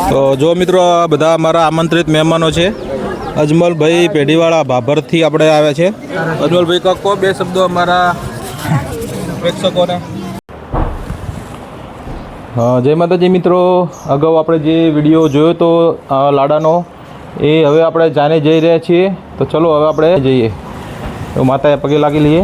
તો જો મિત્રો આ બધા અમારા આમંત્રિત મહેમાનો છે. અજમલભાઈ પેઢીવાળા ભાભરથી આપણે આવ્યા છે. અજમલભાઈ કહો બે શબ્દો અમારા પ્રેક્ષકોને. જય માતાજી મિત્રો. અગાઉ આપણે જે વિડીયો જોયો તો લાડાનો એ હવે આપણે જાને જઈ રહ્યા છીએ. તો ચલો હવે આપણે જઈએ. તો માતાએ પગે લાગી લઈએ.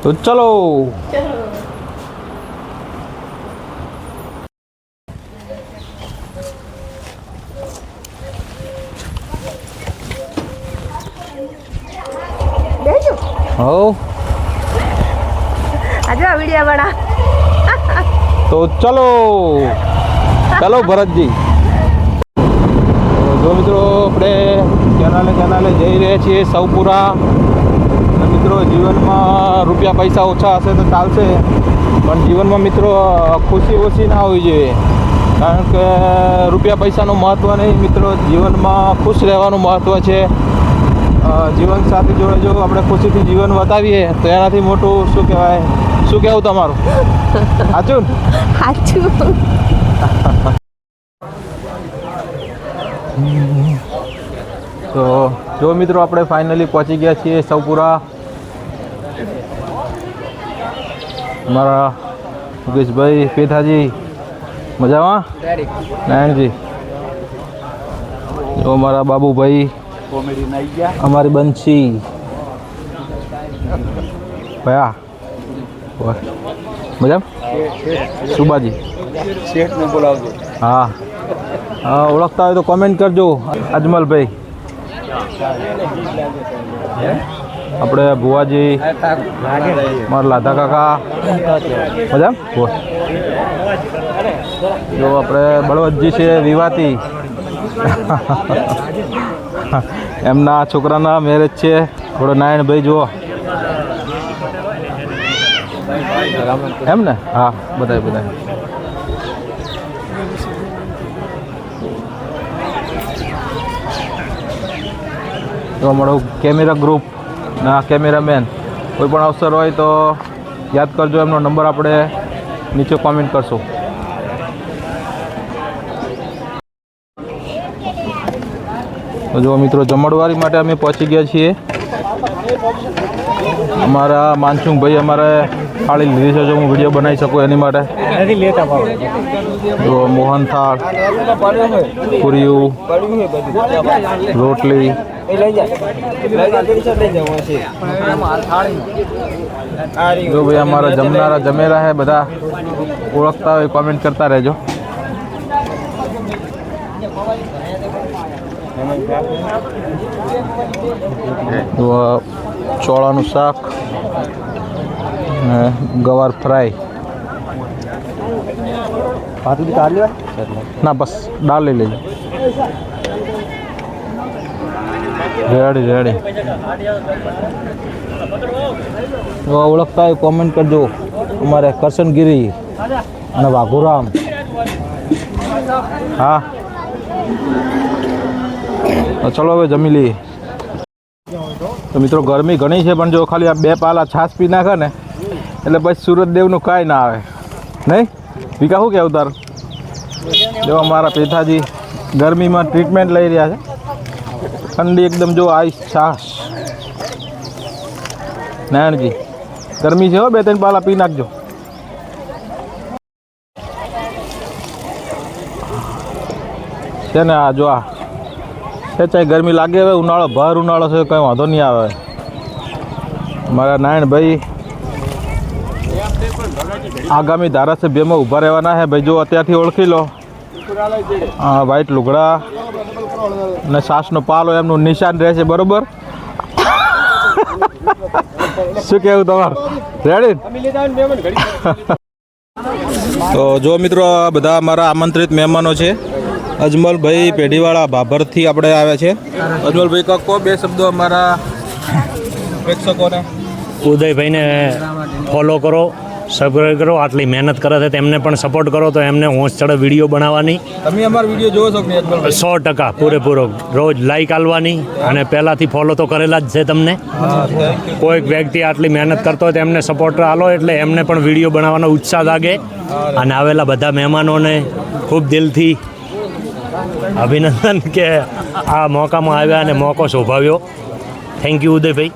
તો ચલો. હો આજે વિડિયો બના. તો ચલો ચલો ભરતજી. જો મિત્રો આપણે કેનાલે જઈ રહ્યા છીએ સૌપુરા. મિત્રો જીવનમાં રૂપિયા પૈસા ઓછા હશે તો ચાલશે, પણ જીવનમાં મિત્રો ખુશી ઓછી ના હોવી જોઈએ. કારણ કે રૂપિયા પૈસાનું મહત્ત્વ નહીં મિત્રો, જીવનમાં ખુશ રહેવાનું મહત્ત્વ છે. જીવન સાથી જોડે જો આપણે ખુશીથી જીવન બતાવીએ તો એનાથી મોટું શું કહેવાય? શું કહેવું તમારું? સાચું સાચું. તો જો મિત્રો આપણે ફાઇનલી પહોંચી ગયા છીએ સૌપુરા. અમારા મુકેશભાઈ પેથાજી મજામાં? નારાયણજી. જો અમારા બાબુભાઈ, અમારી બંસી ભયા મજામાં? સુબાજી શેઠને બોલાવજો. હા ઓળખતા હોય તો કોમેન્ટ કરજો. અજમલભાઈ, આપણે ભુવાજી, મારા લાધા કાકા મજામ. જો આપણે બળવંતજી છે વિવાતી, એમના છોકરાના મેરેજ છે. થોડો નારાયણભાઈ જુઓ એમ ને? હા બધા તો અમારો કેમેરા ગ્રુપ ના કેમેરામેન કોઈ પણ અવસર હોય તો યાદ કરજો. એમનો નંબર આપણે નીચે કોમેન્ટ કરશો. તો જો મિત્રો જમણવારી માટે અમે પહોંચી ગયા છીએ. અમારા માનસુંગભાઈ અમારે થાળી લીધી છે, જો હું વિડીયો બનાવી શકું એની માટે. જો મોહન થાળ, પૂરીયું, રોટલી. જો ભાઈ અમારા જમનારા જમેરા હે, બધા ઓળખતા હોય કોમેન્ટ કરતા રહેજો. ચોળાનું શાક, ગવાર ફ્રાય. ના બસ દાળ લઈ લેજો. રેડી. ઓળખતા હોય કોમેન્ટ કરજો. અમારે કરશનગીરી અને વાઘુરામ. હા ચલો હવે જમી લઈએ. તો મિત્રો ગરમી ઘણી છે, પણ જો ખાલી આ 2 પાલા છાશ પી નાખે ને એટલે પછી સુરતદેવનું કાંઈ ના આવે નહીં. વિકા શું કહેવું તારું? જો અમારા પેથાજી ગરમીમાં ટ્રીટમેન્ટ લઈ રહ્યા છે. ઠંડી એકદમ જો આઈસ છાશ. નારાયણજી ગરમી છે હો, 2-3 પાલા પી નાખજો. છે ને આ જો આ ચાહે ગરમી લાગે. હવે ઉનાળો ભર ઉનાળો છે, કંઈ વાંધો નહીં આવે. મારા નારાયણભાઈ આગામી ધારાસભ્યમાં ઊભા રહેવાના છે ભાઈ. જો અત્યારથી ઓળખી લો. હા વ્હાઈટ લુગડા ને સાસનો પાલો એમનું નિશાન રહેશે, બરોબર? શું કહેવું તમારું? રેડી? તો જો મિત્રો આ બધા અમારા આમંત્રિત મહેમાનો છે. અજમલભાઈ પેઢીવાળા ભાભરથી આપણે આવ્યા છે. અજમલભાઈ કહો બે શબ્દો અમારા પ્રેક્ષકોને. ઉદયભાઈને ફોલો કરો, સબસ્ક્રાઈબ કરો. આટલી મહેનત કરે છે તેમને પણ સપોર્ટ કરો તો એમને હોંશ ચડે વિડીયો બનાવવાની. તમે અમારો વિડીયો જોવો છો કે નહીં અજમલભાઈ? 100% પૂરેપૂરો રોજ લાઈક આલવાની અને પહેલાંથી ફોલો તો કરેલા જ છે તમને. હા, થેન્ક યુ. કોઈક વ્યક્તિ આટલી મહેનત કરતો હોય તો એમને સપોર્ટ આલો એટલે એમને પણ વિડીયો બનાવવાનો ઉત્સાહ લાગે. અને આવેલા બધા મહેમાનોને ખૂબ દિલથી અભિનંદન કે આ મોકામાં આવ્યા અને મોકો શોભાવ્યો. Thank you Udaybhai.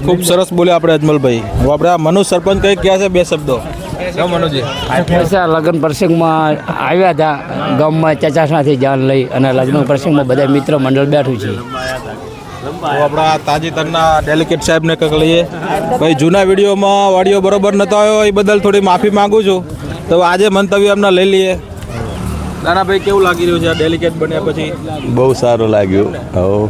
ખૂબ સરસ બોલ્યા આપણે અજમલભાઈ. હવે આપણે આ મનુ સરપંચ કંઈક કહે છે 2 શબ્દો. કેમ મનુજી? પૈસા લગ્ન પ્રસંગમાં આવ્યા હતા ગામમાં ચચાસણાથી જાન લઈ અને લગ્ન પ્રસંગમાં બધા મિત્ર મંડળ બેઠું છે. તો આપણા તાજેતરના ડેલિકેટ સાહેબને કંઈક લઈએ. ભાઈ જૂના વિડીયોમાં વાડીઓ બરોબર નતો આવ્યો એ બદલ થોડી માફી માંગુ છું. તો આજે મંતવ્ય એમના લઈ લઈએ. દાનાભાઈ કેવું લાગી રહ્યું છે આ ડેલિકેટ બન્યા પછી? બહુ સારું લાગ્યું.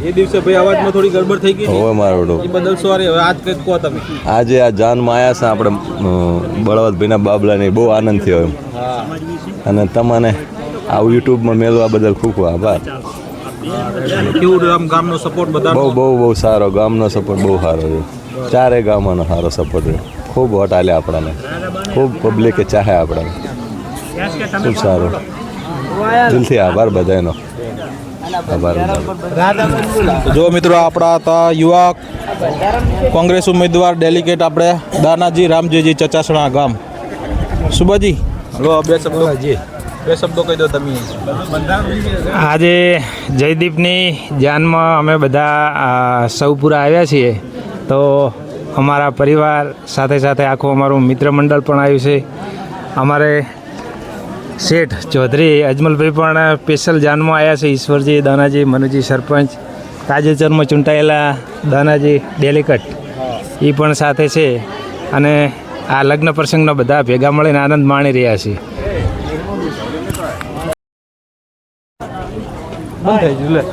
એ દિવસે ભાઈ અવાજમાં થોડી ગડબડ થઈ ગઈ હવે મારો એ બદલ સોરી. હવે આજ કંઈક કહો તમે. આજે આ જાનમાં આવ્યા છે આપણે બળવંતભાઈના બાબલાની બહુ આનંદ થયો એમ. અને તમને આવું યુટ્યુબમાં મેળવા બદલ ખૂબ ખૂબ આભાર. કેવું રહ્યું આમ ગામનો સપોર્ટ બધા? બહુ બહુ બહુ સારો. ગામનો સપોર્ટ બહુ સારો રહ્યો. ચારે ગામનો સારો સપોર્ટ રહ્યો. ખૂબ વોટ આલ્યા આપણને. ખૂબ પબ્લિકે ચાહે આપણને. ખૂબ સારું. દિલથી આભાર બધાનો. આભાર. જો મિત્રો આપણા હતા યુવા કોંગ્રેસ ઉમેદવાર ડેલિકેટ આપણે દાનાજી રામજીજી ચચાસણા ગામ. સુબાજી હલો, 2 શબ્દો. 2 શબ્દો કહી દો તમે. આજે જયદીપની જાનમાં અમે બધા સૌપુરા આવ્યા છીએ. તો અમારા પરિવાર સાથે સાથે આખું અમારું મિત્ર મંડળ પણ આવ્યું છે. અમારે શેઠ ચૌધરી અજમલભાઈ પણ સ્પેશિયલ જાનમાં આવ્યા છે. ઈશ્વરજી, દાનાજી, મનુજી સરપંચ, તાજેતરમાં ચૂંટાયેલા દાનાજી ડેલિકેટ એ પણ સાથે છે. અને આ લગ્ન પ્રસંગના બધા ભેગા મળીને આનંદ માણી રહ્યા છીએ. બંધ થઈ ગયું લે.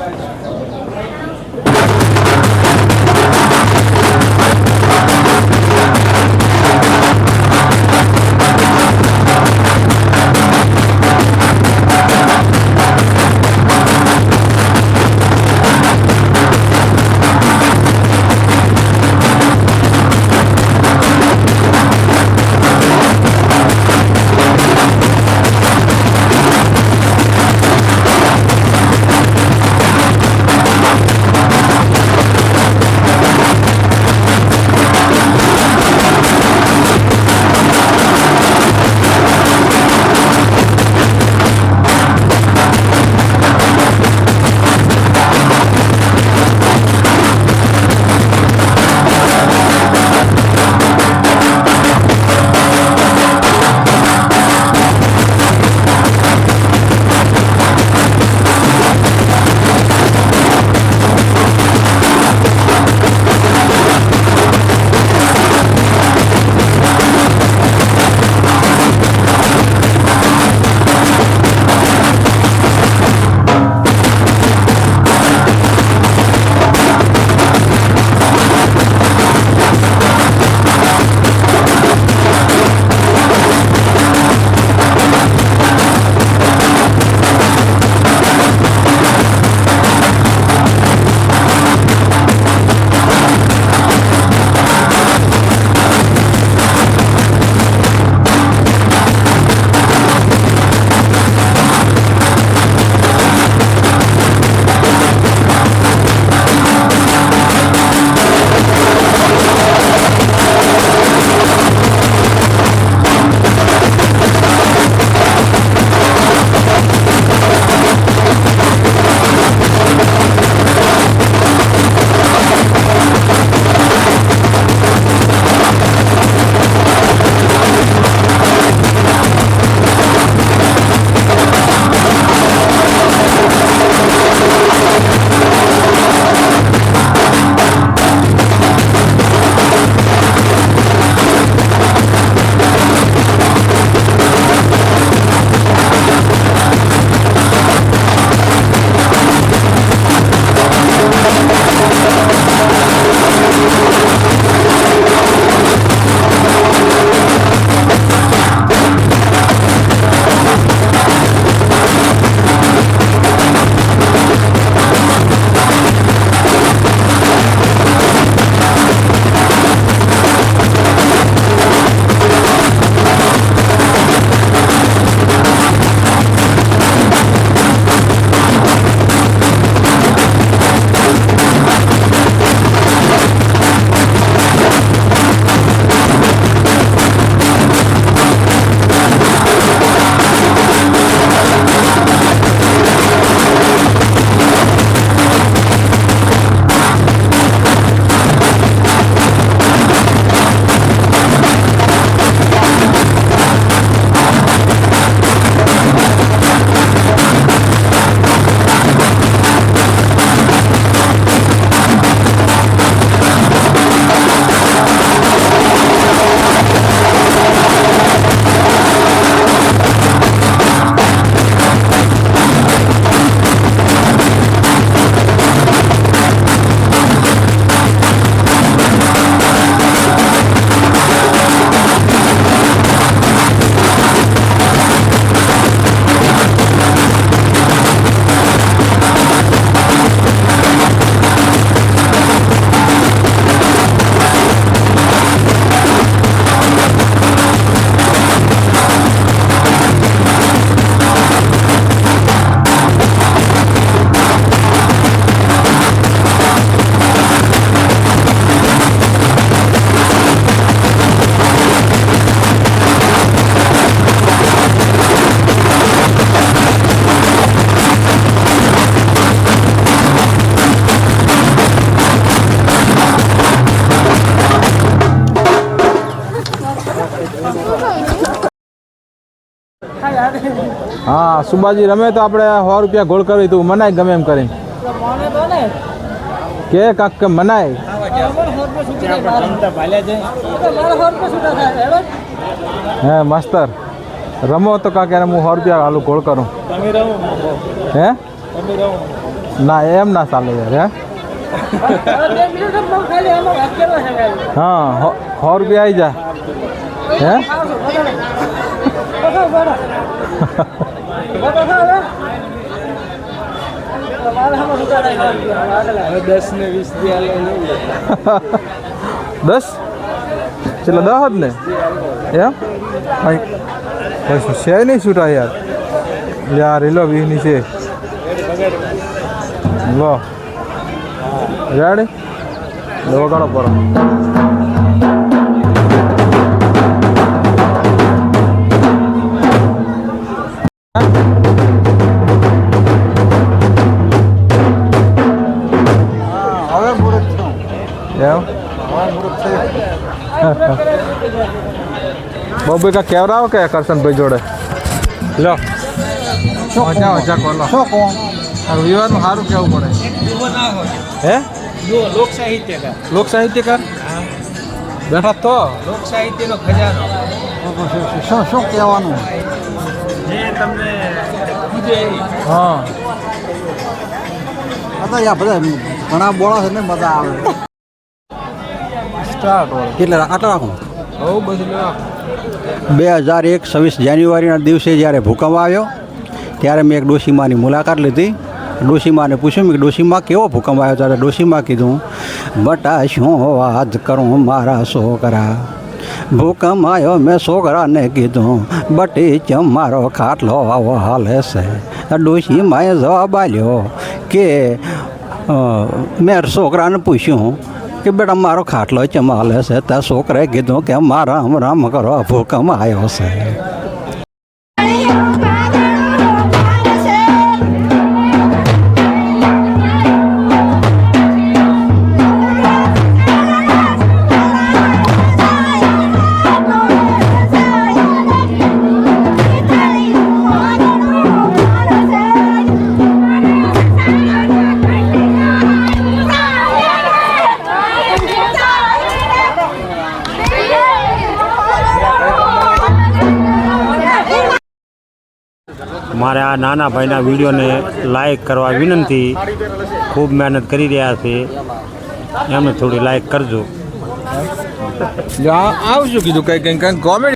હા સુબાજી રમે તો આપણે 100 રૂપિયા ગોળ કરવી તું મનાય ગમે એમ કરી કે કાક કે મનાય હે માસ્તર રમો તો કાક એને હું 100 રૂપિયા હાલું ગોળ કરું હે ના એમ ના ચાલે યાર હે હા 100 રૂપિયા આવી જા હે દસ ચલો 10 જ ને એમ છે નહીં છૂટા યાર યાર એલો 20 ની છે લો રેડી લો વગાડો પર બબે કા કેવરાવ કે કરશનભાઈ જોડે લો મજા મજા કોલો શું કોણ વિવાદનું સારું કેવું પડે હે લોક સાહિત્યકાર બેઠા તો લોક સાહિત્યનો ખજાનો શું કહેવાનું જે તમને હા આ બધા ઘણા બોળા છે ને મજા આવે સ્ટાર્ટ કેટલે આટલા રાખો બહુ બધું 2001 26 જાન્યુઆરીના દિવસે જ્યારે ભૂકંપ આવ્યો ત્યારે મેં એક ડોશીમાની મુલાકાત લીધી ડોશીમાને પૂછ્યું કે ડોશીમાં કેવો ભૂકંપ આવ્યો ત્યારે ડોશીમાં કીધું બટા શું વાત કરું મારા છોકરા ભૂકંપ આવ્યો મેં છોકરાને કીધું બટી ચમ મારો ખાટલો આવો હાલે છે ડોશીમાએ જવાબ આપ્યો કે મેં છોકરાને પૂછ્યું કે બેટા મારો ખાટલો ચમ હાલે છે ત્યાં છોકરાએ કીધું કે મારા રામ કરો ભૂકંપ આવ્યો છે મારે આ નાના ભાઈના વિડીયોને લાઈક કરવા વિનંતી ખૂબ મહેનત કરી રહ્યા છે એમને થોડી લાઈક કરજો આવશું કીધું કંઈક કોમેડી